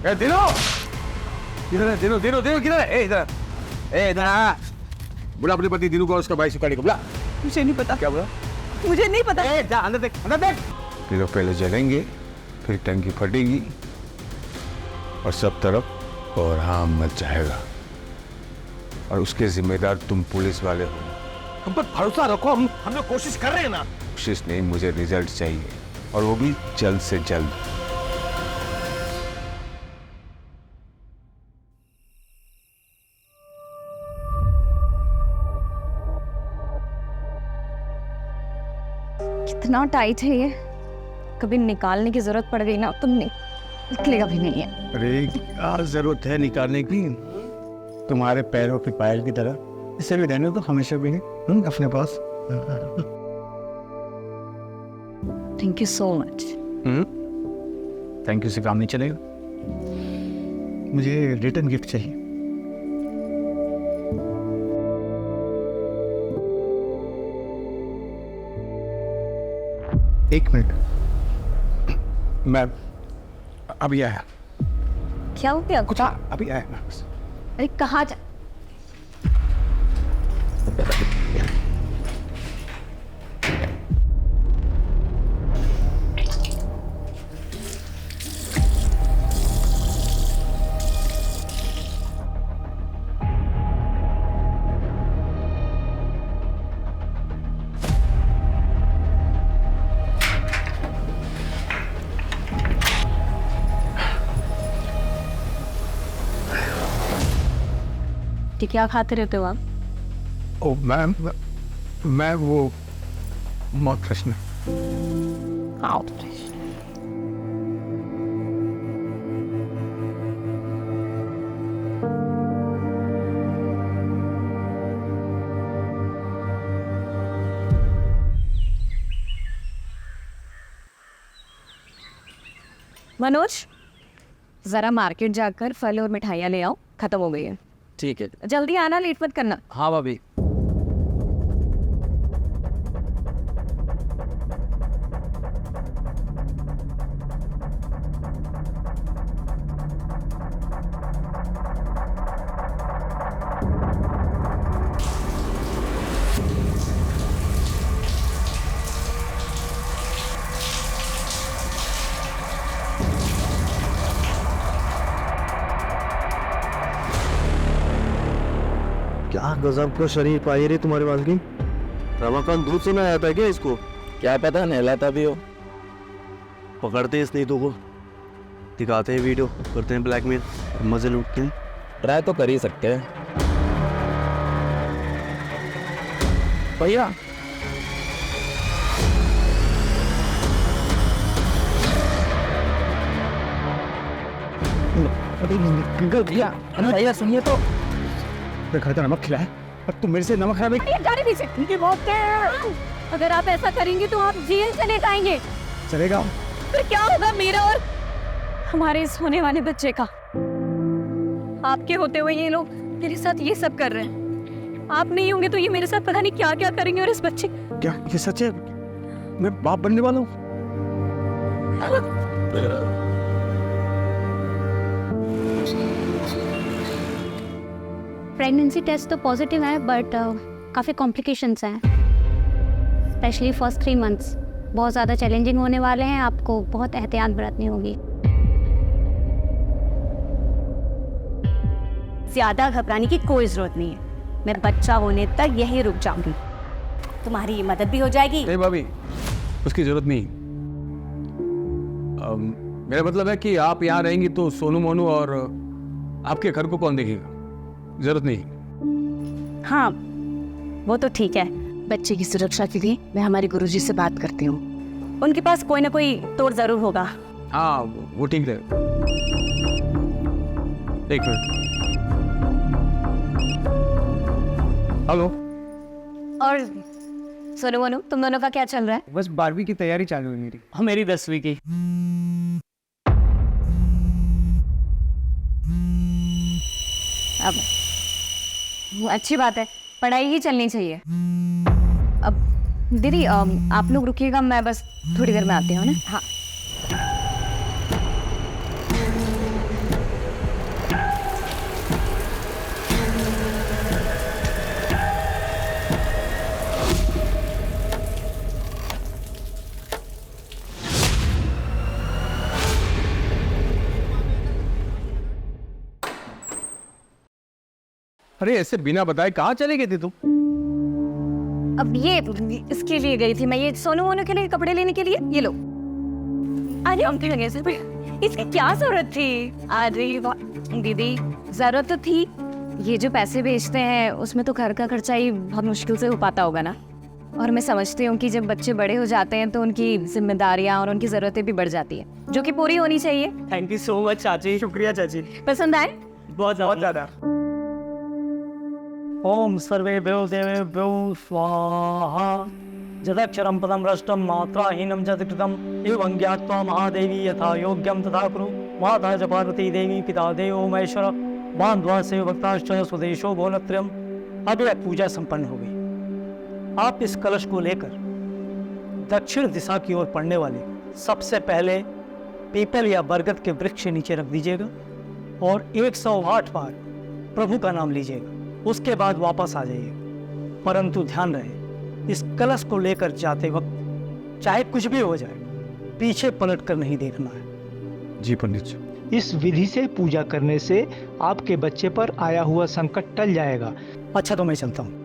दिनो किधर है? दिनो दिनो दिनो किधर है? इधर इधर आ। बुला अपने पति दिनू को, उसका भाई सुखाड़ी को बुला। मुझे नहीं पता। क्या बोला? मुझे नहीं पता। जा अंदर देख, अंदर देख। ये लोग पहले जलेंगे, फिर टंकी फटेगी और सब तरफ कोहराम मच जाएगा। और उसके जिम्मेदार तुम पुलिस वाले हो। हम पर भरोसा रखो, हम लोग कोशिश कर रहे हैं ना। कोशिश नहीं, मुझे रिजल्ट चाहिए और वो भी जल्द से जल्द। कितना टाइट है ये, कभी निकालने की जरूरत पड़ गई ना तो निकलेगा भी नहीं है। अरे क्या जरूरत है निकालने की, तुम्हारे पैरों की पायल की तरह इसे भी रहने तो हमेशा भी है अपने पास। Thank you so much. Thank you से काम नहीं चलेगा, मुझे रिटर्न गिफ्ट चाहिए। एक मिनट, मैं अभी आया। क्या हो गया? कुछ अभी आया मैं बस। अरे कहाँ जा? क्या खाते रहते हो आप? ओ मैम, मैं वो मौत प्रश्न। मनोज, जरा मार्केट जाकर फल और मिठाइयाँ ले आओ, खत्म हो गई है। ठीक है। जल्दी आना, लेट मत करना। हाँ भाभी। क्या गजब का शरीर पाई रे तुम्हारे बाल की। रमाकांत दूध से ना आता है क्या इसको? क्या पता नहलाता भी हो। पकड़ते हैं इस नीतू को, दिखाते हैं वीडियो, करते हैं ब्लैकमेल, मजे लूटते हैं। ट्राई तो कर ही सकते हैं। भैया भैया, भैया सुनिए तो। घर का नमक खिलाया और तुम मेरे से नमक खा अगर आप ऐसा करेंगे तो आप जेल चले जाएंगे। चलेगा। फिर क्या होगा मेरा और हमारे इस होने वाले बच्चे का? आपके होते हुए ये लोग मेरे साथ ये सब कर रहे हैं। आप नहीं होंगे तो ये मेरे साथ पता नहीं क्या क्या करेंगे। और इस बच्चे, क्या ये सच है? मैं बाप बनने वाला हूँ। प्रेगनेंसी टेस्ट तो पॉजिटिव है बट काफ़ी कॉम्प्लिकेशंस हैं, स्पेशली फर्स्ट 3 मंथ्स बहुत ज़्यादा चैलेंजिंग होने वाले हैं। आपको बहुत एहतियात बरतनी होगी। ज़्यादा घबराने की कोई ज़रूरत नहीं है, मैं बच्चा होने तक यहीं रुक जाऊंगी। तुम्हारी मदद भी हो जाएगी। नहीं भाभी, उसकी जरूरत नहीं। मेरा मतलब है कि आप यहाँ रहेंगी तो सोनू मोनू और आपके घर को कौन देखेगा? जरूरत नहीं। हाँ वो तो ठीक है। बच्चे की सुरक्षा के लिए मैं हमारे गुरुजी से बात करती हूँ, उनके पास कोई ना कोई तोड़ जरूर होगा। हाँ वो ठीक है। एक मिनट। हेलो। और सोनू मोनू, तुम दोनों का क्या चल रहा है? बस 12वीं की तैयारी चालू है मेरी। हाँ मेरी 10वीं की। अब अच्छी बात है, पढ़ाई ही चलनी चाहिए। अब दीदी आप लोग रुकिएगा, मैं बस थोड़ी देर में आती हूँ ना। हाँ अरे ऐसे बिना बताए कहाँ चले गए थे तुम? अब ये इसके लिए गई थी मैं, ये सोनू वोनू के लिए कपड़े लेने के लिए। ये लो। अरे अंकल लगे सर, इसकी क्या जरूरत थी? अरे वाह दीदी, जरूरत तो थी। ये जो पैसे भेजते हैं उसमें तो घर का खर्चा ही बहुत मुश्किल से हो पाता होगा ना। और मैं समझती हूँ कि जब बच्चे बड़े हो जाते हैं तो उनकी जिम्मेदारियाँ और उनकी ज़रूरतें भी बढ़ जाती है, जो कि पूरी होनी चाहिए। थैंक यू सो मच चाची। शुक्रिया चाची। पसंद आए? बहुत ज़्यादा। ओम सर्वेभ्यो देवेभ्यो स्वाहा। जदक्षरं पदं भ्रष्टं मात्राहीनं च कृतं एवं ज्ञात्वा महादेवी यथा योग्यं तथा कुरु। माता च पार्वती देवी पिता देवो महेश्वर बांधवा से भक्ताश्च स्वदेशो भोलत्रयम्। अब यह पूजा संपन्न हो गई। आप इस कलश को लेकर दक्षिण दिशा की ओर पड़ने वाले सबसे पहले पीपल या बरगद के वृक्ष के नीचे रख दीजिएगा और 108 बार प्रभु का नाम लीजिएगा। उसके बाद वापस आ जाइए। परंतु ध्यान रहे, इस कलश को लेकर जाते वक्त चाहे कुछ भी हो जाए, पीछे पलट कर नहीं देखना है। जी पंडित जी। इस विधि से पूजा करने से आपके बच्चे पर आया हुआ संकट टल जाएगा। अच्छा तो मैं चलता हूँ।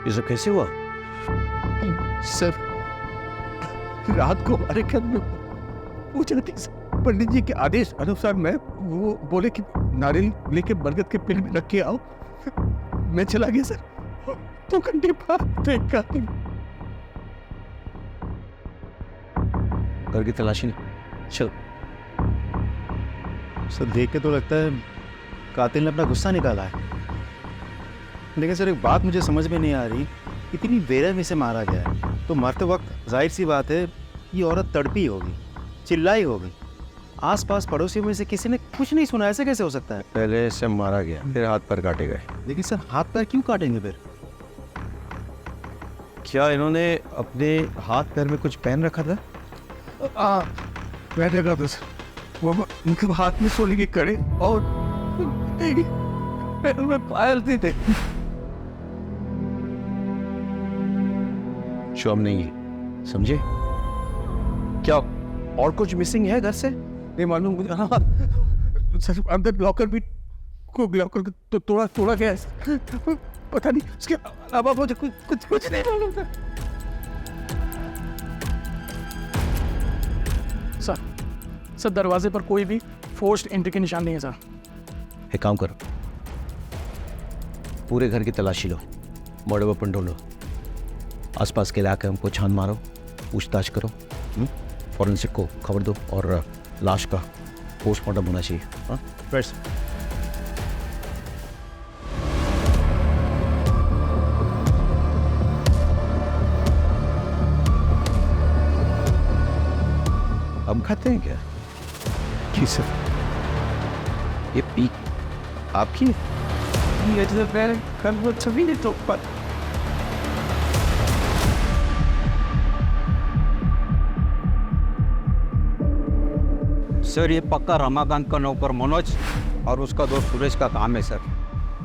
ये सब कैसे हुआ? सर, रात को हमारे घर में पूजा थी सर। पंडित जी के आदेश अनुसार मैं वो बोले कि नारियल लेके बरगद के पेड़ में रख के आओ। मैं चला गया सर। 2 घंटे बाद देखा घर की तलाशी ले। चल। सर देख के तो लगता है कातिल ने अपना गुस्सा निकाला है। लेकिन सर एक बात मुझे समझ में नहीं आ रही, इतनी बेरहमी से मारा गया है तो मरते वक्त जाहिर सी बात है ये औरत तड़पी होगी, चिल्लाई होगी। आसपास पड़ोसियों में से किसी ने कुछ नहीं सुना, ऐसे कैसे हो सकता है? पहले इसे मारा गया, फिर हाथ पर काटे गए। लेकिन सर हाथ पैर क्यों काटेंगे फिर? क्या इन्होंने अपने हाथ पैर में कुछ पहन रखा था? मैं देखा था सर, वो उनके हाथ में सोने की कड़े और पैर में पायल थे। शॉम नहीं है, समझे? क्या और कुछ मिसिंग है घर से? नहीं मालूम मुझे। हाँ सर, अंदर लॉकर भी को लॉकर तो तोड़ा गया है। पता नहीं उसके अलावा मुझे कुछ नहीं मालूम था। सर दरवाजे पर कोई भी फोर्स्ड एंट्री के निशान नहीं है सर। एक काम करो, पूरे घर की तलाशी लो, बड़े वेपन ढूंढो, आसपास के इलाके हमको छान मारो, पूछताछ करो, फॉरेंसिक को खबर दो और लाश का पोस्टमार्टम होना चाहिए। हाँ बस। हम खाते हैं क्या? जी सर। ये पीक आपकी है? ये तो मैं कल वो सभी ने तो पर सर ये पक्का रमाकांत का नौकर मनोज और उसका दोस्त सुरेश का काम है सर।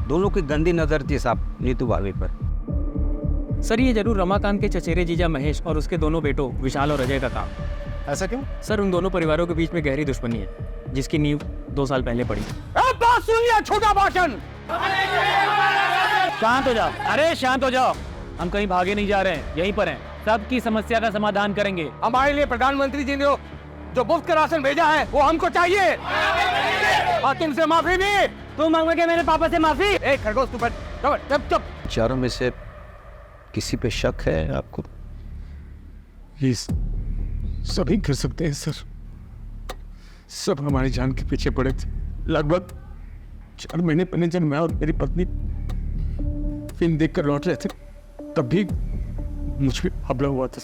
दोनों की गंदी नज़र थी साहब नीतू भाभी पर। सर ये जरूर रमाकांत के चचेरे जीजा महेश और उसके दोनों बेटों विशाल और अजय का काम। ऐसा क्यों? सर उन दोनों परिवारों के बीच में गहरी दुश्मनी है जिसकी नींव 2 साल पहले पड़ी। बात सुनिए, छोटा भाषण। शांत हो जाओ, अरे शांत हो जाओ। हम कहीं भागे नहीं जा रहे हैं, यहीं पर हैं। सबकी समस्या का समाधान करेंगे। हमारे लिए प्रधानमंत्री जी ने जो मुफ्त का राशन भेजा है वो हमको चाहिए और तुमसे माफी भी। तुम मांगोगे मेरे पापा से माफी? ए खरगोश तू चुप चुप। चारों में से किसी पे शक है आपको? ये सभी कर सकते हैं सर। सब हमारी जान के पीछे पड़े थे। लगभग 4 महीने पहले जब मैं और मेरी पत्नी फिल्म देखकर लौट रहे थे तब भी मुझ पे हमला हुआ था।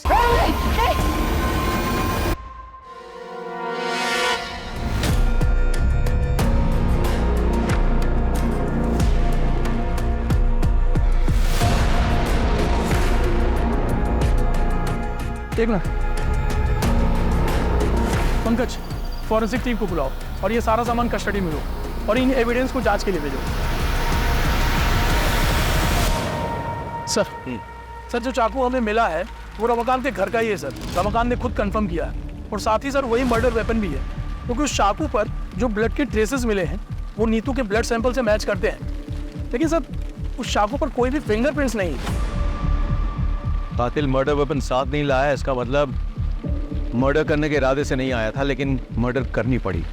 देखना पंकज, फॉरेंसिक टीम को बुलाओ और ये सारा सामान कस्टडी में लो और इन एविडेंस को जांच के लिए भेजो। सर जो चाकू हमें मिला है वो रमाकांत के घर का ही है सर। रमाकांत ने खुद कंफर्म किया है और साथ ही सर वही मर्डर वेपन भी है, क्योंकि उस चाकू पर जो ब्लड के ट्रेसेस मिले हैं वो नीतू के ब्लड सैंपल से मैच करते हैं, लेकिन सर उस चाकू पर कोई भी फिंगरप्रिंट्स नहीं। कातिल मर्डर वेपन साथ नहीं लाया, इसका मतलब मर्डर करने के इरादे से नहीं आया था, लेकिन मर्डर करनी पड़ी।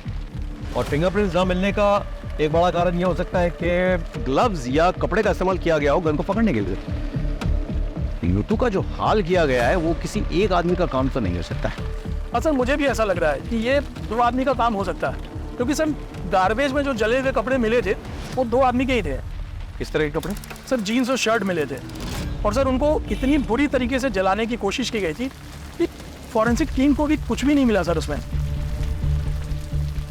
और फिंगरप्रिंट्स ना मिलने का एक बड़ा कारण यह हो सकता है कि ग्लव्स या कपड़े का इस्तेमाल किया गया हो गन को पकड़ने के लिए। नीतू का जो हाल किया गया है वो किसी एक आदमी का काम तो नहीं हो सकता है। सर मुझे भी ऐसा लग रहा है कि ये 2 आदमी का काम हो सकता है, क्योंकि सर गार्बेज में जो जले हुए कपड़े मिले थे वो 2 आदमी के ही थे। किस तरह के कपड़े? सर जीन्स और शर्ट मिले थे और सर उनको इतनी बुरी तरीके से जलाने की कोशिश की गई थी कि फॉरेंसिक टीम को भी कुछ भी नहीं मिला सर उसमें।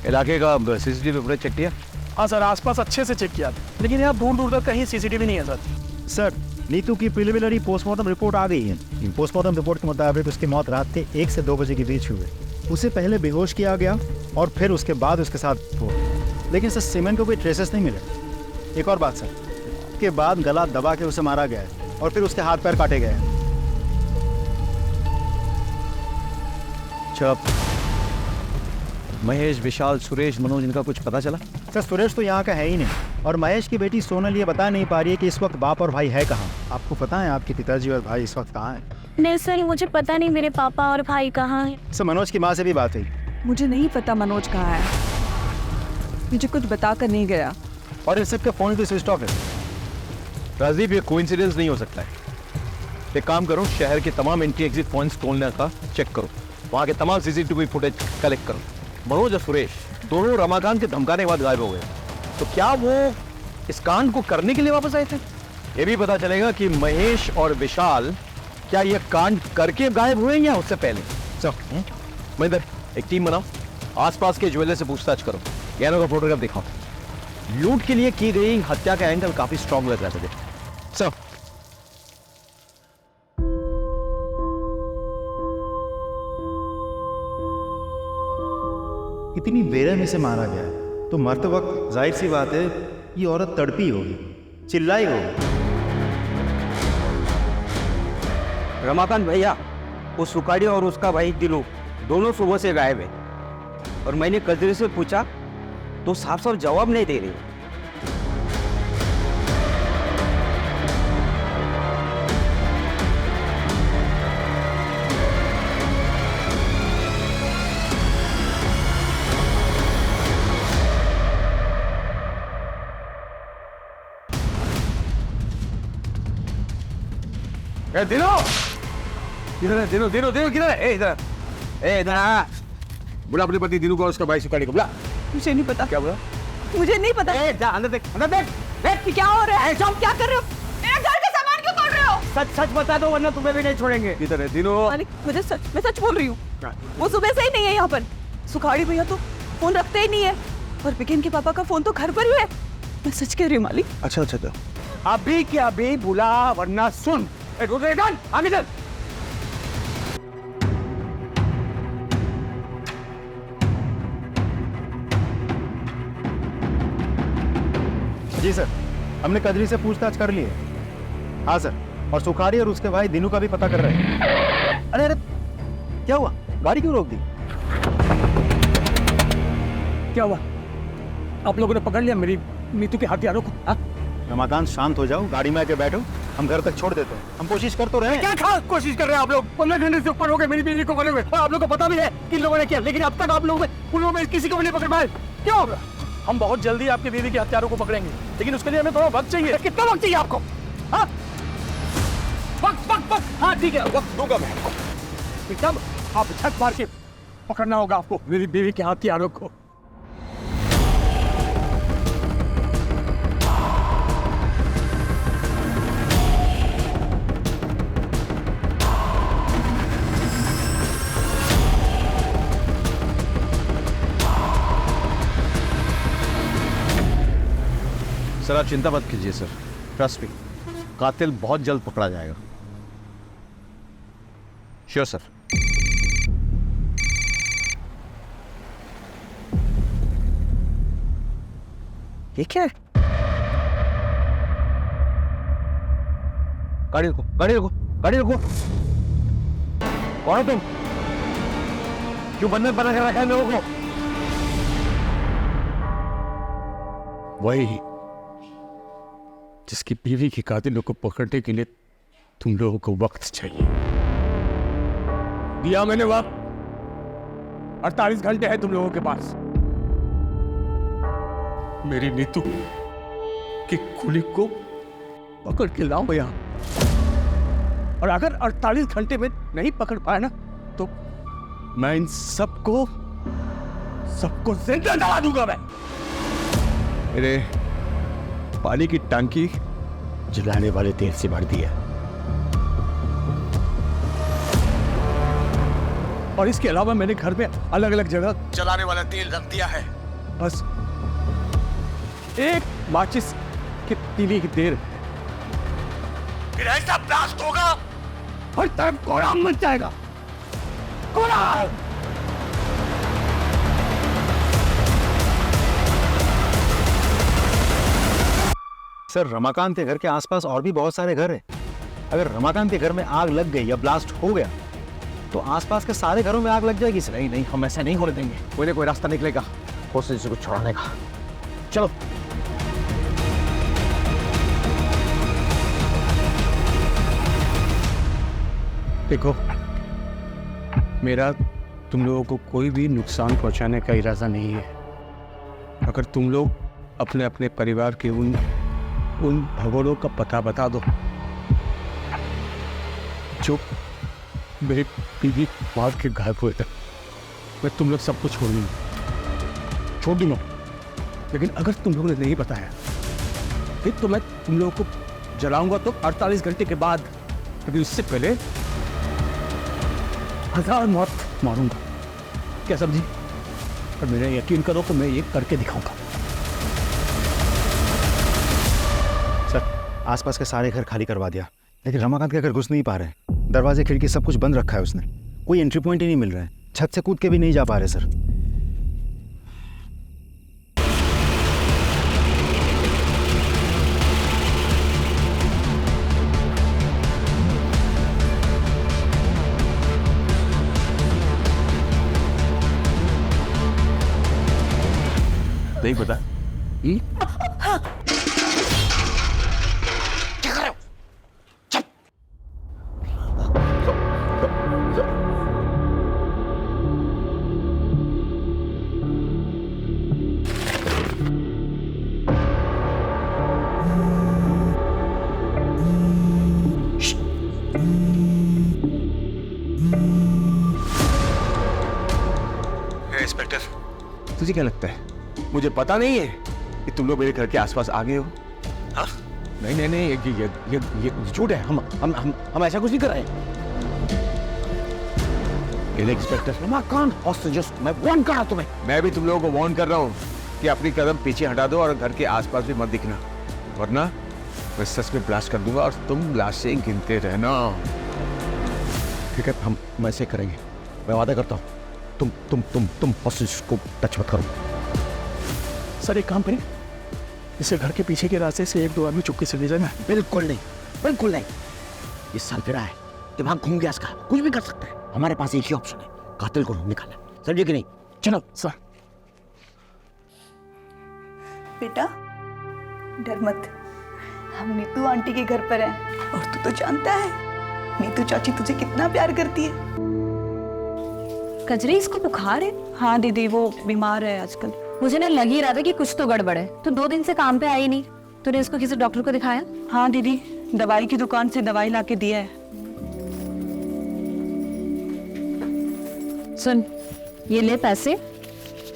इलाके का सीसीटीवी फुटेज चेक किया? हाँ सर, आसपास अच्छे से चेक किया, लेकिन यहाँ दूर दूर तक कहीं सीसीटीवी नहीं है सर। सर नीतू की प्रिलिमिनरी पोस्टमार्टम रिपोर्ट आ गई है। पोस्टमार्टम रिपोर्ट के मुताबिक उसकी मौत रात के 1 से 2 बजे के बीच हुई। उसे पहले बेहोश किया गया और फिर उसके बाद उसके साथ वो, लेकिन सर सीमेंट को कोई ट्रेसेस नहीं मिले। एक और बात सर, के बाद गला दबा के उसे मारा गया है और फिर उसके हाथ पैर काटे गए हैं। चुप। महेश, विशाल, सुरेश, मनोज, इनका कुछ पता चला? सर सुरेश तो यहाँ का है ही नहीं और महेश की बेटी सोनल ये बता नहीं पा रही है कि इस वक्त बाप और भाई है कहाँ। आपको पता है आपके पिताजी और भाई इस वक्त कहाँ हैं? नहीं सर, मुझे पता नहीं मेरे पापा और भाई कहाँ हैं। सर मनोज की माँ से भी बात हुई। मुझे नहीं पता मनोज कहाँ है, मुझे कुछ बता कर नहीं गया। और इस सबके फोन भी स्विच ऑफ है। राजीव, ये कोइंसिडेंस नहीं हो सकता है। एक काम करो, शहर के तमाम एंट्री एग्जिट पॉइंट्स खोलने का चेक करो, वहाँ के तमाम सीसीटीवी फुटेज कलेक्ट करो। मनोज और सुरेश दोनों रमाकांत के धमकाने के बाद गायब हो गए, तो क्या वो इस कांड को करने के लिए वापस आए थे? ये भी पता चलेगा कि महेश और विशाल क्या ये कांड करके गायब हुए या उससे पहले। सर महेंद्र, एक टीम बनाओ, आसपास के ज्वेलर से पूछताछ करो, गहनों का फोटोग्राफ दिखाओ। लूट के लिए की गई हत्या का एंगल काफी स्ट्रॉन्ग लग रहा था। सर इतनी बेरहमी से मारा गया है तो मरते वक्त जाहिर सी बात है ये औरत तड़पी होगी, चिल्लाई होगी। रमाकांत भैया, उस सुखाड़ी और उसका भाई दिलू दोनों सुबह से गायब है और मैंने कजरी से पूछा तो साफ साफ जवाब नहीं दे रही। दिनो किधर है? दिनो दिनो दिनो किधर है? इधर इधर बुला अपने पति दिनू को और उसका भाई सुखाड़ी को बुला। मुझे नहीं पता। क्या बोला? मुझे नहीं पता। जा अंदर देख, अंदर देख। देख कि क्या हो रहा है? तुम क्या कर रहे हो? मेरे घर का सामान क्यों तोड़ रहे हो? सच सच बता दो वरना तुम्हें भी नहीं छोड़ेंगे। किधर है दिनो? मालिक, मैं सच बोल रही हूँ। वो सुबह से ही नहीं है यहाँ पर। सुखाड़ी भैया तो फोन रखते ही नहीं है और बिकिन के पापा का फोन तो घर पर ही है। मैं सच कह रही हूँ मालिक। अच्छा अच्छा तो अभी के अभी बुला वरना सुन। आगे चल। सर, हमने कजरी से पूछताछ कर ली है। हाँ सर, और सुखाड़ी और उसके भाई दिनू का भी पता कर रहे हैं। अरे अरे क्या हुआ, गाड़ी क्यों रोक दी? क्या हुआ? आप लोगों ने पकड़ लिया मेरी नीतू के हथियारों को? हाँ? रमाकांत शांत हो जाओ, गाड़ी में आके बैठो, हम घर तक छोड़ देते हैं। हम कोशिश कर तो रहे हैं। क्या खास कोशिश कर रहे हैं आप लोग? 15 घंटे से ऊपर हो गए मेरी बीवी को पकड़े हुए, और आप लोग को पता भी है कि लोगों ने किया, लेकिन अब तक आप लोगों में उन लोगों में किसी को भी नहीं पकड़ पाए। क्यों? हम बहुत जल्दी आपके बीवी के हत्यारों को पकड़ेंगे, लेकिन उसके लिए हमें थोड़ा वक्त चाहिए। कितना वक्त चाहिए आपको? हाँ? वक्त। हाँ ठीक है, वक्त दूंगा मैं आपको। एकदम आप छत मार के पकड़ना होगा आपको मेरी बीवी के हथियारों को। सर आप चिंता मत कीजिए सर, ट्रस्ट मी, कातिल बहुत जल्द पकड़ा जाएगा। Sure sir. ये क्या है? गाड़ी रुको, गाड़ी रुको, गाड़ी रुको। कौन हो तुम? क्यों बंधन बना कर रखा है लोगों को? वही जिसकी बीवी के कातिलों को पकड़ने के लिए तुम लोगों को वक्त चाहिए। दिया मैंने वक्त, 48 घंटे है तुम लोगों के पास। मेरी नीतू की कुली को पकड़ के लाओ यहां, और अगर 48 घंटे में नहीं पकड़ पाया ना तो मैं इन सबको जिंदा जला दूंगा मैं। मेरे पानी की टंकी जलाने वाले तेल से भर दिया, और इसके अलावा मैंने घर में अलग अलग जगह जलाने वाला तेल रख दिया है। बस एक माचिस की तीली की देर, फिर ऐसा ब्लास्ट होगा हर तरफ कोहराम मच जाएगा। कोहराम। सर रमाकांत के घर के आसपास और भी बहुत सारे घर हैं। अगर रमाकांत के घर में आग लग गई या ब्लास्ट हो गया तो आसपास के सारे घरों में आग लग जाएगी सर। नहीं, हम ऐसा नहीं होने देंगे। कोई ना कोई रास्ता निकलेगा कोशिश को छुड़ाने का। चलो। देखो, मेरा तुम लोगों को कोई भी नुकसान पहुंचाने का इरादा नहीं है। अगर तुम लोग अपने अपने परिवार के उन भगोड़ों का पता बता दो जो मेरी बीवी मार के गायब हुए थे, मैं तुम लोग सबको छोड़ दूंगा। लेकिन अगर तुम लोगों ने नहीं बताया फिर तो मैं तुम लोगों को जलाऊंगा तो 48 घंटे के बाद, लेकिन उससे पहले 1000 मौत मारूंगा। क्या समझी? और मेरा यकीन करो तो मैं ये करके दिखाऊंगा। सर आसपास के सारे घर खाली करवा दिया, लेकिन रमाकांत के घर घुस नहीं पा रहे। दरवाजे खिड़की सब कुछ बंद रखा है उसने। कोई एंट्री पॉइंट ही नहीं मिल रहा है। छत से कूद के भी नहीं जा पा रहे सर। नहीं पता। क्या कर रहे हो? चल। इंस्पेक्टर, तुझे क्या लगता है मुझे पता नहीं है कि तुम लोग मेरे घर के आसपास आ गए हो? हाँ? नहीं, ये झूठ है। हम ऐसा कुछ नहीं कर रहे। इंस्पेक्टर रमाकांत हॉस्टेजेस, मैं वार्न कर रहा हूं तुम्हें। मैं भी तुम लोगों को वार्न कर रहा हूँ कि अपनी कदम पीछे हटा दो और घर के आसपास भी मत दिखना, वरना मैं सच में ब्लास्ट कर दूंगा और तुम लाशें गिनते रहना। ठीक है, हम ऐसे करेंगे। मैं वादा करता हूँ तुम हॉस्टेज को टच मत करो। सर एक काम करें, इसे घर के पीछे के रास्ते से 1-2 आदमी चुपके से ले जाना। बिल्कुल नहीं, बिल्कुल नहीं। इस साल फिर है, दिमाग घूम गया इसका, कुछ भी कर सकता है। हमारे पास एक ही ऑप्शन है, कातिल को निकालना। समझे कि नहीं? चलो सर। बेटा डर मत, हम नीतू आंटी के घर पर हैं और तू तो जानता है नीतू चाची तुझे कितना प्यार करती है। कजरी, इसको बुखार है? हाँ दीदी, वो बीमार है आजकल। मुझे ना लग ही रहा था कि कुछ तो गड़बड़ है। तू 2 दिन से काम पे आई नहीं, तूने इसको किसी डॉक्टर को दिखाया? हाँ दीदी, दवाई की दुकान से दवाई लाके दिया है। सुन, ये ले पैसे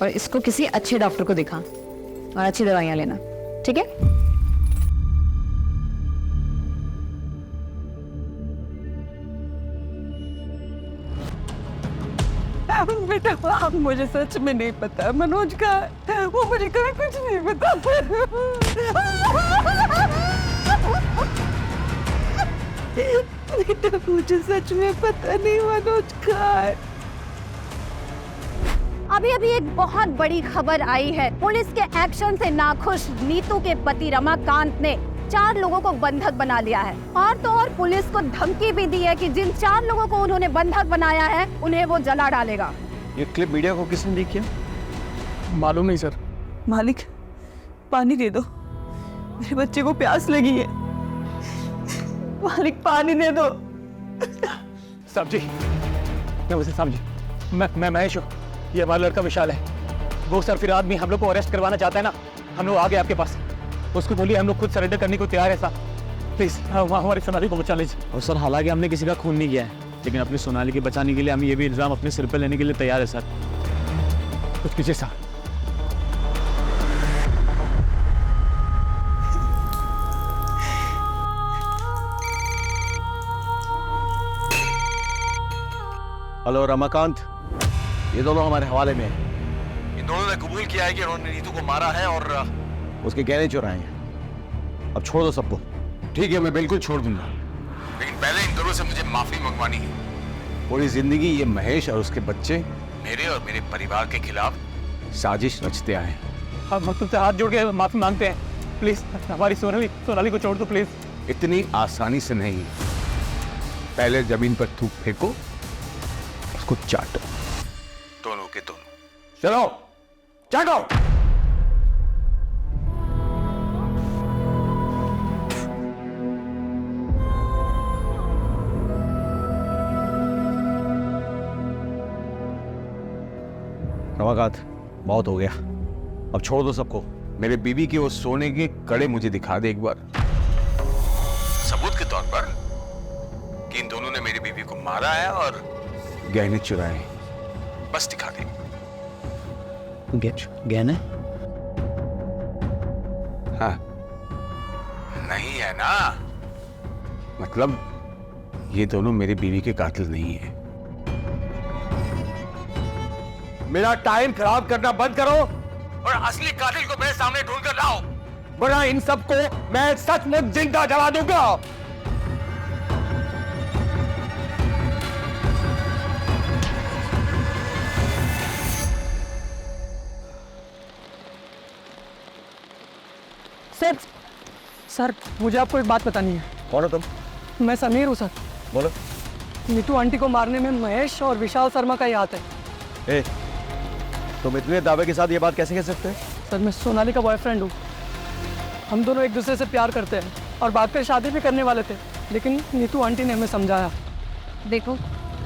और इसको किसी अच्छे डॉक्टर को दिखा और अच्छी दवाइयाँ लेना, ठीक है? बेटा अब मुझे सच में नहीं पता मनोज का है, वो मुझे कभी कुछ नहीं पता। बेटा मुझे सच में पता नहीं मनोज का है। अभी अभी एक बहुत बड़ी खबर आई है। पुलिस के एक्शन से नाखुश नीतू के पति रमाकांत ने 4 लोगों को बंधक बना लिया है और तो और पुलिस को धमकी भी दी है कि जिन 4 लोगों को उन्होंने बंधक बनाया है उन्हें वो जला डालेगा। ये क्लिप मीडिया को किसने लीक किया? मालूम नहीं सर। मालिक पानी दे दो, मेरे बच्चे को प्यास लगी है। मालिक पानी दे दो। साहब जी, साहब जी, मैं महेश हूँ, ये हमारा लड़का विशाल है। वो सर फिर आदमी हम लोग को अरेस्ट करवाना चाहता है ना, हम लोग आ गए आपके पास। उसको बोलिए हम लोग खुद सरेंडर करने को तैयार है साहब, प्लीज हमारी सोनाली को बचा लीजिए। और सर हालांकि हमने किसी का खून नहीं किया है, लेकिन अपनी सोनाली के बचाने के लिए हम ये भी इल्जाम अपने सिर पर लेने के लिए तैयार है सर। कुछ कीजिए साहब। हेलो रमाकांत, ये दोनों हमारे हवाले में हैं। इन दोनों ने कबूल किया है कि उन्होंने नीतू को मारा है और उसके गहने चुराए हैं। अब छोड़ दो सबको। ठीक है, मैं बिल्कुल छोड़ दूंगा, लेकिन पहले इन दोनों से मुझे माफी मंगवानी है। पूरी जिंदगी ये महेश और उसके बच्चे मेरे और मेरे परिवार के खिलाफ साजिश रचते आए। हम तुमसे हाथ जोड़ के माफी मांगते हैं, प्लीज हमारी सोनाली को छोड़ दो प्लीज। इतनी आसानी से नहीं, पहले जमीन पर थूक फेंको, उसको चाटो, दोनों के दोनों। चलो चाटो। रमाकांत, बहुत हो गया, अब छोड़ दो सबको। मेरे बीवी के वो सोने के कड़े मुझे दिखा दे एक बार, सबूत के तौर पर कि इन दोनों ने मेरी बीवी को मारा है और गहने चुराए हैं। बस दिखा दे। गहने? हाँ, नहीं है ना, मतलब ये दोनों मेरी बीवी के कातिल नहीं है। मेरा टाइम खराब करना बंद करो और असली कातिल को मेरे सामने ढूंढ कर लाओ, वरना इन सबको मैं सचमुच जिंदा जला दूंगा। सर मुझे आपको एक बात बतानी है। कौन हो तुम? मैं समीर हूँ सर। बोलो। नीतू आंटी को मारने में महेश और विशाल शर्मा का ही हाथ है। ए, तुम इतने दावे के साथ ये बात कैसे कह सकते हैं? सर मैं सोनाली का बॉयफ्रेंड हूँ, हम दोनों एक दूसरे से प्यार करते हैं और बाद में शादी भी करने वाले थे, लेकिन नीतू आंटी ने हमें समझाया। देखो,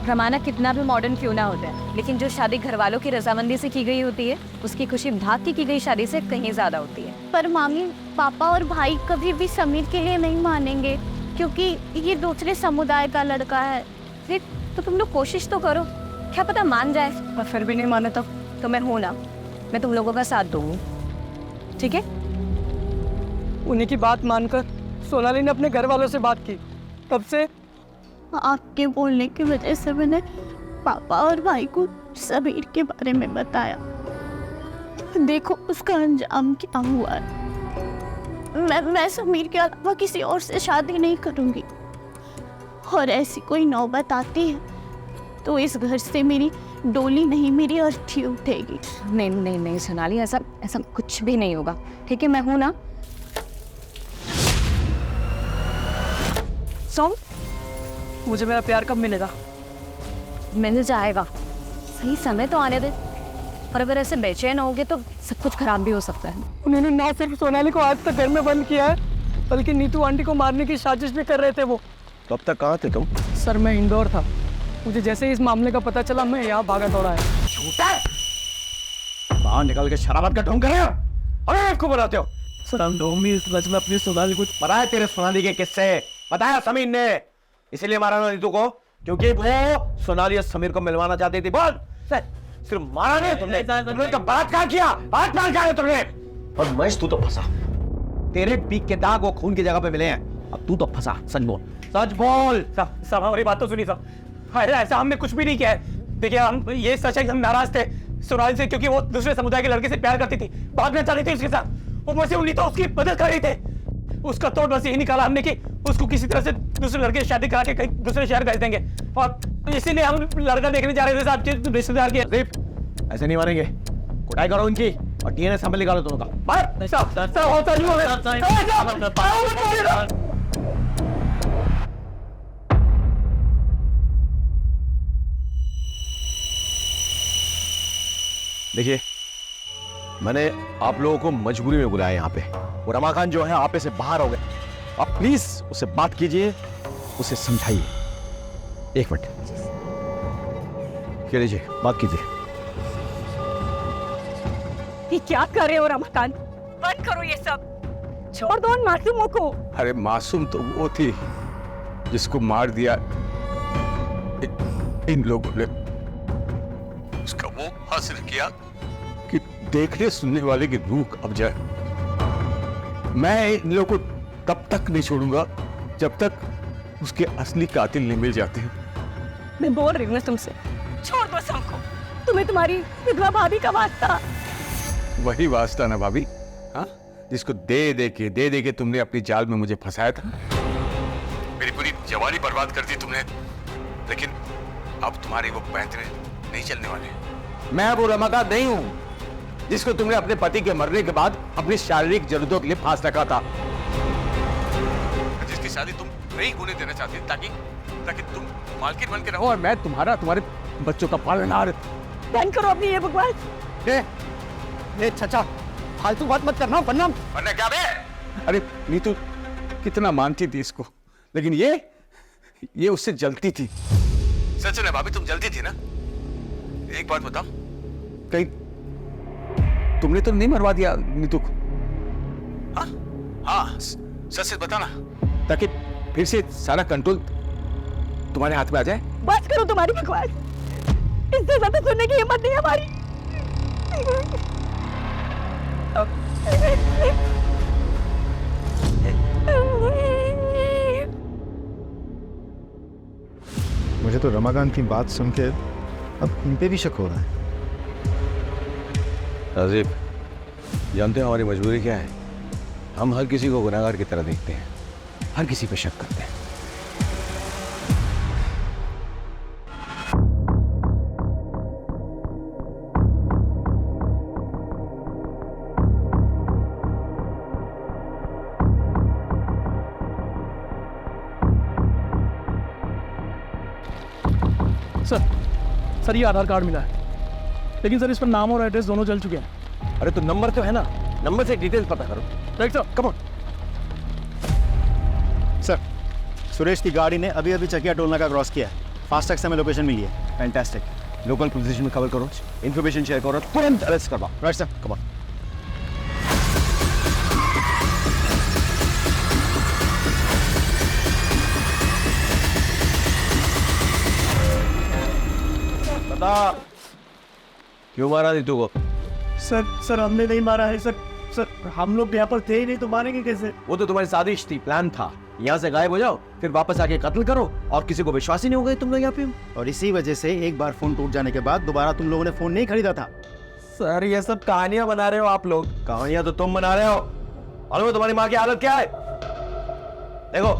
रमाना कितना भी मॉडर्न क्यों ना होता है, लेकिन जो शादी घर वालों की रजामंदी से की गई होती है उसकी खुशी भाग की गई शादी से कहीं ज़्यादा होती है। पर मामी, पापा और भाई कभी भी समीर के लिए नहीं मानेंगे क्योंकि ये दूसरे समुदाय का लड़का है। फिर तो तुम लोग कोशिश तो करो, क्या पता मान जाए। और फिर भी नहीं माने तो मैं हूँ ना, मैं तुम लोगों का साथ दूंगी, ठीक है? उन्हीं की बात मानकर सोनाली ने अपने घर वालों से बात की, तब से आपके बोलने की वजह से मैंने पापा और भाई को समीर के बारे में बताया। देखो उसका अंजाम क्या हुआ है। मैं समीर के अलावा किसी और से शादी नहीं करूंगी, और ऐसी कोई नौबत आती है तो इस घर से मेरी डोली नहीं, मेरी अर्थी उठेगी। नहीं नहीं नहीं सोनाली, ऐसा कुछ भी नहीं होगा, ठीक है? मैं हूँ ना, सॉन्ग मुझे मेरा प्यार कब मिलेगा? मिल जाएगा, सही समय तो आने दे। और अगर ऐसे बेचैन होगे तो सब कुछ खराब भी हो सकता है। उन्होंने ना सिर्फ सोनाली को आज तक घर में बंद किया है, बल्कि नीतू आंटी को मारने की साजिश भी कर रहे थे वो। तो अब तक कहाँ थे तुम? सर मैं इंदौर था, मुझे जैसे ही इस मामले का पता चला मैं यहाँ भागा दौड़ा है। झूठा है, बाहर निकल के शराबत का ढोंग कर रहे हो और आपको बनाते हो। सर हम ढोंगी इस वजह में अपनी सोनाली को पता है तेरे सोनाली के किस्से बताया समीर ने, इसीलिए मारा ना नीतू को, क्योंकि वो सोनाली और समीर को मिलवाना चाहती थी। बोल, सिर्फ मारा नहीं तुमने तो बलात्कार किया, बलात्कार किया तुमने। और महेश तू तो फंसा, तेरे पीक के दाग वो खून की जगह पे मिले हैं, अब तू तो फंसा। सच बोल, सच बोल। सब हमारी बात तो सुनी सब। अरे ऐसा हमने कुछ भी नहीं किया है। देखिए हम ये सच है कि हम नाराज थे सोनाली से, क्योंकि वो दूसरे समुदाय के लड़के से प्यार करती थी, भागना चाहती थी उसके साथ। ऊपर से उन्हीं तो उसकी मदद कर रही थे। उसका तोड़ बस यही निकाला हमने कि उसको किसी तरह से दूसरे लड़के से शादी करा के कहीं दूसरे शहर भेज देंगे, और इसीलिए हम लड़का देखने जा रहे थे साहब के रिश्तेदार के। ऐसे नहीं मारेंगे, कुटाई करो उनकी और डीएनए सैंपल निकालो दोनों का। देखिए मैंने आप लोगों को मजबूरी में बुलाया यहाँ पे, वो रमाकांत जो है आपे से बाहर हो गए। आप प्लीज उससे बात कीजिए, उसे समझाइए। एक मिनट कह लीजिए, बात कीजिए। ये क्या कर रहे हो रमाकांत? बंद करो ये सब, छोड़ दो उन मासूमों को। अरे मासूम तो वो थी जिसको मार दिया इन लोगों ने। उसका वो हासिल किया कि देखने सुनने वाले की रूह अब जाए। मैं इन लोगों को तब तक नहीं छोड़ूंगा जब तक उसके असली कातिल नहीं मिल जाते। मैं बोल रही हूँ ना तुमसे, छोड़ दो सबको। तुम्हें तुम्हारी विधवा भाभी का वास्ता। वही वास्ता ना भाभी, हाँ, जिसको दे दे के तुमने अपनी जाल में मुझे फंसाया था। मेरी पूरी जवानी बर्बाद कर दी तुमने, लेकिन अब तुम्हारे वो पैंतरे नहीं चलने वाले। मैं वो रमाकांत नहीं हूं जिसको तुमने अपने पति के मरने के बाद अपनी शारीरिक जरूरतों के लिए फांस रखा था, जिसकी शादी तुम नहीं होने देना चाहती ताकि तुम मालकिन बन के रहो और मैं तुम्हारे बच्चों का पालनहार। बंद करो अपनी ये बकवास। ये चाचा फालतू बात मत करना, वरना क्या बे? अरे नीतू कितना मानती थी इसको, लेकिन ये उससे जलती थी। सच है भाभी, तुम जलती थी ना। एक बात बताओ, कहीं तुमने तो नहीं मरवा दिया नीतू को? हाँ, सच से बताना, ताकि फिर से सारा कंट्रोल तुम्हारे हाथ में आ जाए। बस करो तुम्हारी बकवास, इससे ज्यादा सुनने की हिम्मत नहीं हमारी। मुझे तो रमाकांत की बात सुन के अब इन पे भी शक हो रहा है। राजीव, जानते हो हमारी मजबूरी क्या है? हम हर किसी को गुनहगार की तरह देखते हैं, हर किसी पे शक करते हैं। सर ये आधार कार्ड मिला है, लेकिन सर इस पर नाम और एड्रेस दोनों जल चुके हैं। अरे तो नंबर तो है ना, नंबर से डिटेल्स पता करो। Right sir, come on. Sir, Suresh की गाड़ी ने अभी अभी चकिया टोल नाका क्रॉस किया है। फास्टैग से हमें लोकेशन मिली है। फैंटास्टिक। लोकल पुलिस स्टेशन में खबर करो, इन्फॉर्मेशन शेयर करो, तुरंत अरेस्ट करवाओ। Right sir, come on. बता, क्यों मारा नीतू को? सर हमने नहीं मारा है सर हम लोग यहाँ पर थे ही नहीं, तो मारेंगे कैसे? वो तो तुम्हारी साजिश थी, प्लान था। यहाँ से गायब हो जाओ, फिर वापस आके कत्ल करो, और किसी को विश्वास ही नहीं हो गए तुम लोग यहाँ पे। और इसी वजह से एक बार फोन टूट जाने के बाद दोबारा तुम लोगों ने फोन नहीं खरीदा था। सर ये सब कहानियां बना रहे हो आप लोग। कहानियां तो तुम बना रहे हो। और तुम्हारी माँ की हालत क्या है देखो।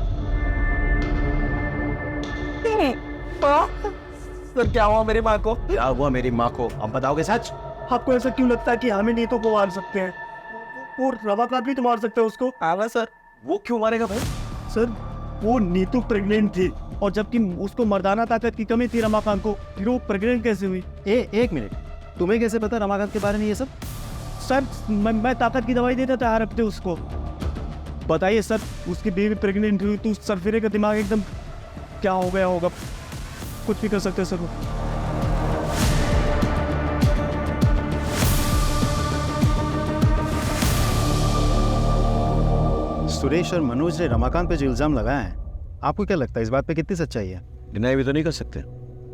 सर क्या हुआ मेरी माँ को? क्या हुआ मेरी माँ को? अब बताओगे सच? आपको ऐसा क्यों लगता है कि हमें नीतू को मार सकते हैं? वो रमाकांत भी तो मार सकते हैं उसको। आवा सर, वो क्यों मारेगा भाई? सर वो नीतू प्रेग्नेंट थी और जबकि उसको मर्दाना ताकत की कमी थी रमाकांत को, फिर वो प्रेग्नेंट कैसे हुई? एक मिनट, तुम्हें कैसे पता रमाकांत के बारे में ये सब? सर मैं ताकत की दवाई देता था हर हफ्ते उसको। बताइए सर, उसकी बीवी प्रेग्नेंट हुई तो सरफिरे का दिमाग एकदम क्या हो गया होगा, कुछ भी कर सकते हैं सर वो। सुरेश और मनोज ने रमाकांत पे जो इल्जाम लगाया है, आपको क्या लगता है इस बात पे कितनी सच्चाई है? डिनाई भी तो नहीं कर सकते।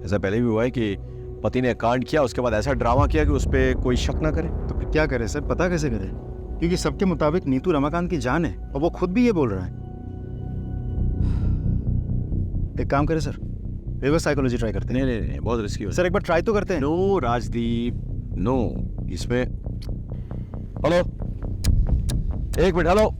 ऐसा पहले भी हुआ है कि पति ने कांड किया, उसके बाद ऐसा ड्रामा किया कि उस पर कोई शक ना करे। तो फिर क्या करे सर, पता कैसे करे? क्योंकि सबके मुताबिक नीतू रमाकांत की जान है और वो खुद भी ये बोल रहा है। एक काम करें सर, रिवर्स साइकोलॉजी ट्राई करते हैं। नहीं, बहुत रिस्की हो सर एक बार ट्राई तो करते हैं। No Rajdeep, no. इसमें हेलो, एक मिनट, हेलो।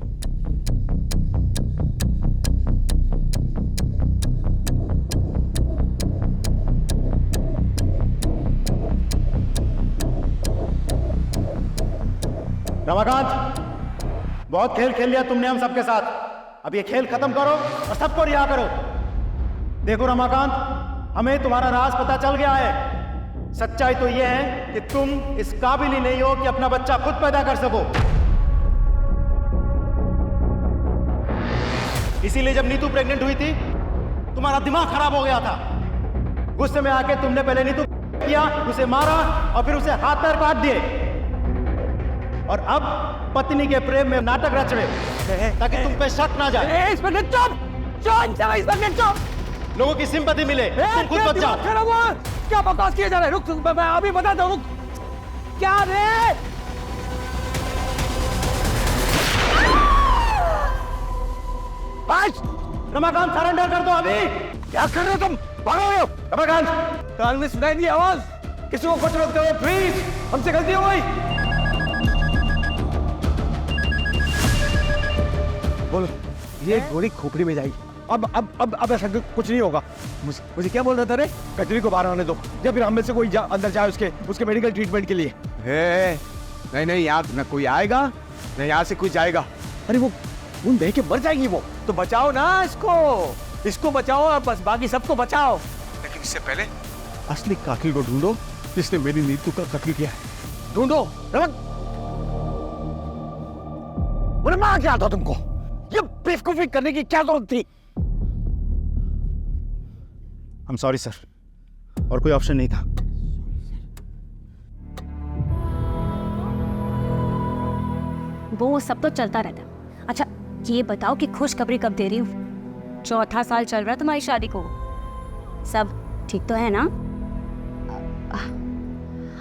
रमाकांत, बहुत खेल खेल लिया तुमने हम सबके साथ, अब ये खेल खत्म करो और सबको रिहा करो। देखो रमाकांत, हमें तुम्हारा राज पता चल गया है। सच्चाई तो यह है कि तुम इस काबिल ही नहीं हो कि अपना बच्चा खुद पैदा कर सको। इसीलिए जब नीतू प्रेग्नेंट हुई थी, तुम्हारा दिमाग खराब हो गया था। गुस्से में आके तुमने पहले नीतू किया, उसे मारा और फिर उसे हाथ पैर काट दिए। और अब पत्नी के प्रेम में नाटक रच रहे हो ताकि तुम पे शक ना जाए। लोगों की सिंपैथी मिले, तुम खुद बच जाओ। क्या बकवास किए जा रहे हैं? रुक, मैं अभी बताता हूँ। क्या रे? रमाकांत सरेंडर कर दो अभी। क्या कर रहे हो तुम? भागो रमाकांत। कान में सुनाई दी आवाज? किसी को कुछ मत करो प्लीज, हमसे गलती हो गई। बोलो। ये गोली खोपड़ी में जाएगी। अब ऐसा कुछ नहीं होगा। मुझे क्या बोल रहा था रे? कचरी को बाहर आने दो, या फिर हम में से कोई अंदर जाए उसके मेडिकल ट्रीटमेंट के लिए। नहीं, यहाँ न कोई आएगा न यहाँ से कोई जाएगा। अरे वो देख के मर जाएगी वो। तो बचाओ ना इसको बचाओ और बस बाकी सबको बचाओ। लेकिन इससे पहले असली कातिल को ढूंढो जिसने मेरी नीतू का कत्ल किया है। ढूंढो। मार क्या था तुमको? ये बेवकूफी करने की क्या जरूरत थी? I'm sorry सर, और कोई ऑप्शन नहीं था। वो सब तो चलता रहता है। अच्छा ये बताओ कि खुशखबरी कब दे रही हूँ? 4था साल चल रहा है तुम्हारी शादी को, सब ठीक तो है ना?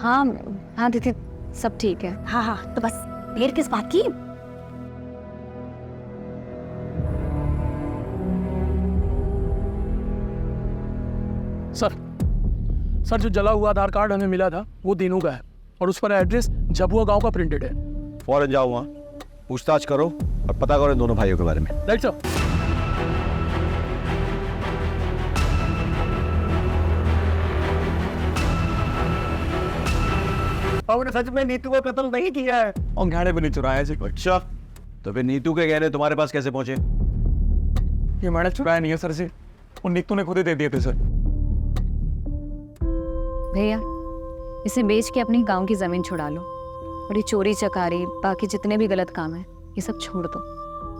हाँ दीदी सब ठीक है। हाँ तो बस देर किस बात की? सर जो जला हुआ आधार कार्ड हमें मिला था वो तीनों का है और उस पर एड्रेस झबुआ गांव का प्रिंटेड है। फौरन जाओ वहां, पूछताछ करो और पता करो इन दोनों भाइयों के बारे में। Right sir. हमने सच में नीतू को कत्ल नहीं किया है और गहने भी नहीं चुराया है। अच्छा, तो फिर नीतू के गहने तुम्हारे पास कैसे पहुंचे? ये मैंने चुराया नहीं है सर से, वो नीतू ने खुद ही दे दिए थे सर। भैया इसे बेच के अपनी गांव की जमीन छुड़ा लो और ये चोरी चकारी बाकी जितने भी गलत काम है ये सब छोड़ दो।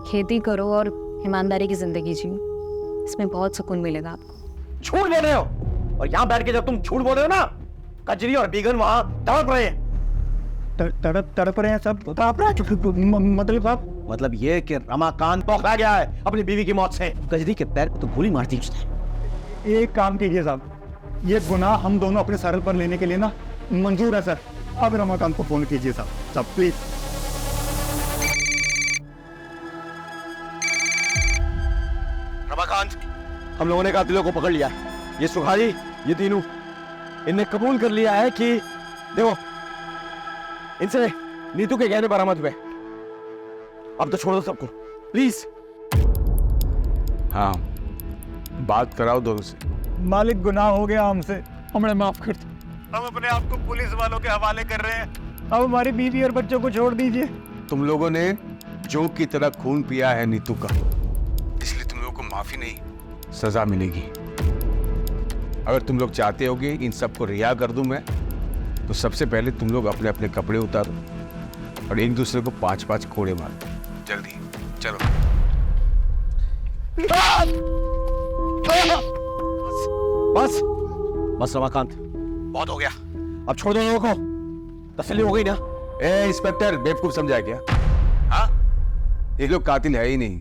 खेती करो और ईमानदारी की जिंदगी जियो, इसमें बहुत सुकून मिलेगा आपको। झूठ बोल रहे हो, और यहाँ बैठ के जब तुम झूठ बोल रहे हो ना, कजरी और बीगन वहां तड़प रहे हैं। तड़प रहे हैं सब? मतलब आप? मतलब ये कि रमाकांत पकड़ा गया है अपनी बीवी की मौत से। कजरी के पैर पे तो गोली मार दी उसने। एक काम कीजिए साहब, ये गुनाह हम दोनों अपने सर पर लेने के लिए ना मंजूर है सर। अब रमाकांत को फोन कीजिए साहब प्लीज। रमाकांत, हम लोगों ने कातिलों को पकड़ लिया है। ये सुखारी, ये तीनों, इनने कबूल कर लिया है कि देखो इनसे नीतू के गहने बरामद हुए। अब तो छोड़ दो सबको प्लीज। हाँ बात कराओ दोनों से। मालिक गुनाह हो गया हमसे, हमें माफ कर दो। हम अपने आप को पुलिस वालों के हवाले कर रहे हैं। अब हमारी बीवी और बच्चों को छोड़ दीजिए। तुम लोगों ने जोंक की तरह खून पिया है नीतू का, इसलिए तुम लोगों को माफ माफी नहीं, सजा मिलेगी। अगर तुम लोग चाहते होगे इन सबको रिहा कर दूं मैं, तो सबसे पहले तुम लोग अपने अपने कपड़े उतारो और एक दूसरे को 5-5 कोड़े मारो। जल्दी चलो। बस बस रमाकांत, बहुत हो गया, अब छोड़ दो लोगों को। तसल्ली हो गई ना? ए इंस्पेक्टर, बेवकूफ समझा क्या? हाँ, ये लोग कातिल है ही नहीं।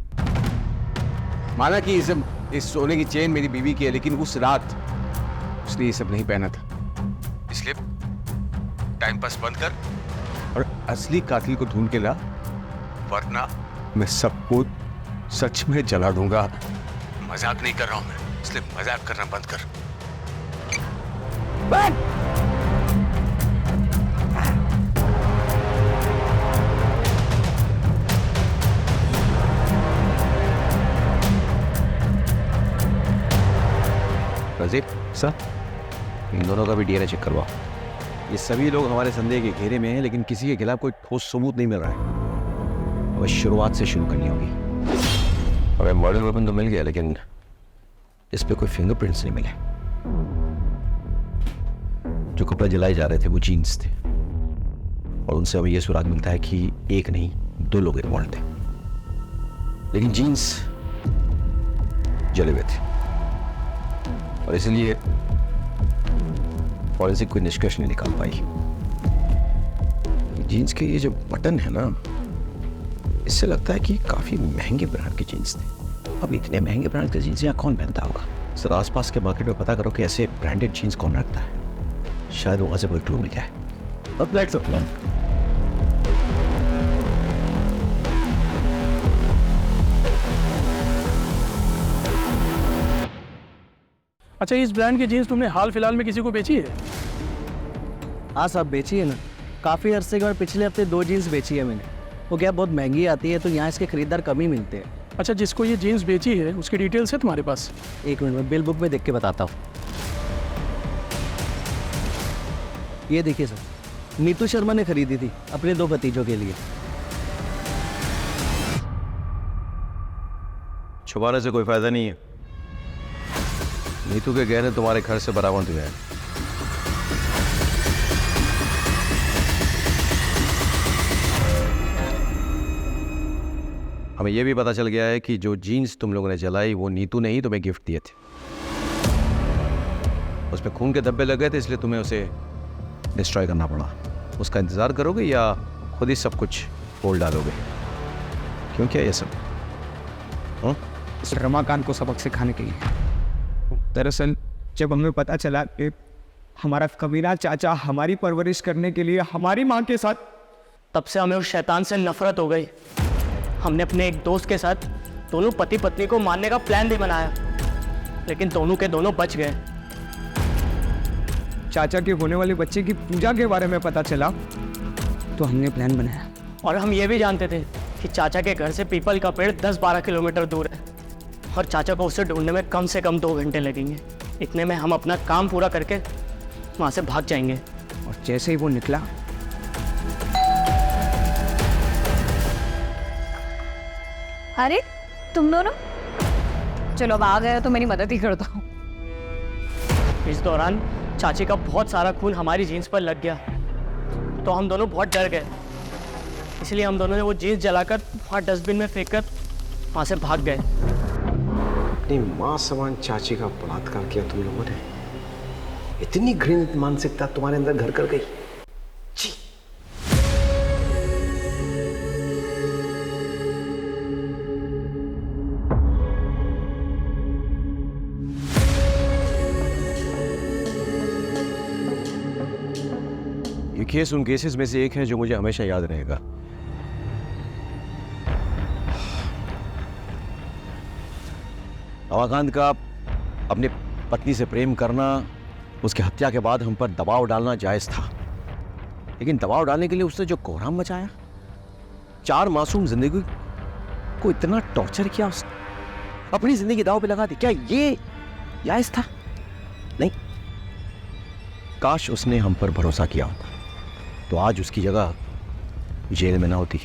माना कि इस सोने की चेन मेरी बीवी की है, लेकिन उस रात उसने ये सब नहीं पहना था। इसलिए टाइम पास बंद कर और असली कातिल को ढूंढ के ला, वरना मैं सबको सच में जला दूंगा। मजाक नहीं कर रहा हूं मैं, इसलिए मजाक करना बंद कर। रजीब सर, इन दोनों का भी डीएनए चेक करवाओ। ये सभी लोग हमारे संदेह के घेरे में हैं, लेकिन किसी के खिलाफ कोई ठोस सबूत नहीं मिल रहा है। हमें शुरुआत से शुरू करनी होगी। हमें मर्डर वेपन तो मिल गया, लेकिन इस पे कोई फिंगरप्रिंट्स नहीं मिले। जो कपड़े जलाए जा रहे थे वो जीन्स थे, और उनसे हमें यह सुराग मिलता है कि एक नहीं 2 लोग इन्वॉल्व थे, लेकिन जीन्स जले हुए थे, और इसलिए फॉरेंसिक कोई निष्कर्ष नहीं निकाल पाई। जीन्स के ये जो बटन है ना, इससे लगता है कि काफी महंगे ब्रांड के जीन्स थे। अब इतने महंगे ब्रांड के जीन्स यहाँ कौन पहनता होगा? सर, आसपास के मार्केट में पता करो कि ऐसे ब्रांडेड जीन्स कौन रखता है। शायद वहां से कोई क्लू मिल जाए। अब लेट्स प्लान। अच्छा, इस ब्रांड की जीन्स तुमने हाल फिलहाल में किसी को बेची है? हाँ साहब, बेची है ना। काफ़ी अरसे के बाद पिछले हफ्ते 2 जीन्स बेची है मैंने। वो क्या बहुत महंगी आती है, तो यहाँ इसके खरीदार कम ही मिलते हैं। अच्छा, जिसको ये जीन्स बेची है उसकी डिटेल्स है तुम्हारे पास? एक मिनट में बिल बुक में देख के बताता हूँ। ये देखिए सर, नीतू शर्मा ने खरीदी थी अपने 2 भतीजों के लिए। छुपाने से कोई फायदा नहीं है। नीतू के गहने तुम्हारे घर से बरामद हुए हैं। हमें यह भी पता चल गया है कि जो जीन्स तुम लोगों ने जलाई वो नीतू ने ही तुम्हें गिफ्ट दिए थे। उसमें खून के धब्बे लग गए थे, इसलिए तुम्हें उसे डिस्ट्रॉय करना पड़ा। उसका इंतजार करोगे या खुद ही सब कुछ बोल डालोगे? क्यों किया ये सब? रमाकांत को सबक सिखाने के लिए। दरअसल जब हमें पता चला कि हमारा कमीना चाचा हमारी परवरिश करने के लिए हमारी माँ के साथ, तब से हमें उस शैतान से नफरत हो गई। हमने अपने एक दोस्त के साथ दोनों पति पत्नी को मारने का प्लान भी बनाया, लेकिन दोनों के दोनों बच गए। चाचा के होने वाले बच्चे की पूजा के बारे में पता चला तो हमने प्लान बनाया। और हम ये भी जानते थे कि चाचा के घर से पीपल का पेड़ 10-12 किलोमीटर दूर है, और चाचा को उसे ढूंढने में कम से कम 2 घंटे लगेंगे। इतने में हम अपना काम पूरा करके वहाँ से भाग जाएंगे। और जैसे ही वो निकला, अरे तुम दोनों, चलो अब आ गए तो मेरी मदद ही करता हूँ। इस दौरान चाची का बहुत सारा खून हमारी जीन्स पर लग गया, तो हम दोनों बहुत डर गए। इसलिए हम दोनों ने वो जीन्स जलाकर वहाँ डस्टबिन में फेंककर वहाँ से भाग गए। अपनी माँ समान चाची का बलात्कार किया तुम लोगों ने। इतनी घृणित मानसिकता तुम्हारे अंदर घर कर गई। छी। ये केस उन केसेस में से एक है जो मुझे हमेशा याद रहेगा। रमाकांत का अपनी पत्नी से प्रेम करना, उसकी हत्या के बाद हम पर दबाव डालना जायज था, लेकिन दबाव डालने के लिए उसने जो कोहराम मचाया, 4 मासूम जिंदगी को इतना टॉर्चर किया, उसने अपनी जिंदगी दांव पे लगा दी। क्या ये जायज था? नहीं। काश उसने हम पर भरोसा किया होता, तो आज उसकी जगह जेल में ना होती।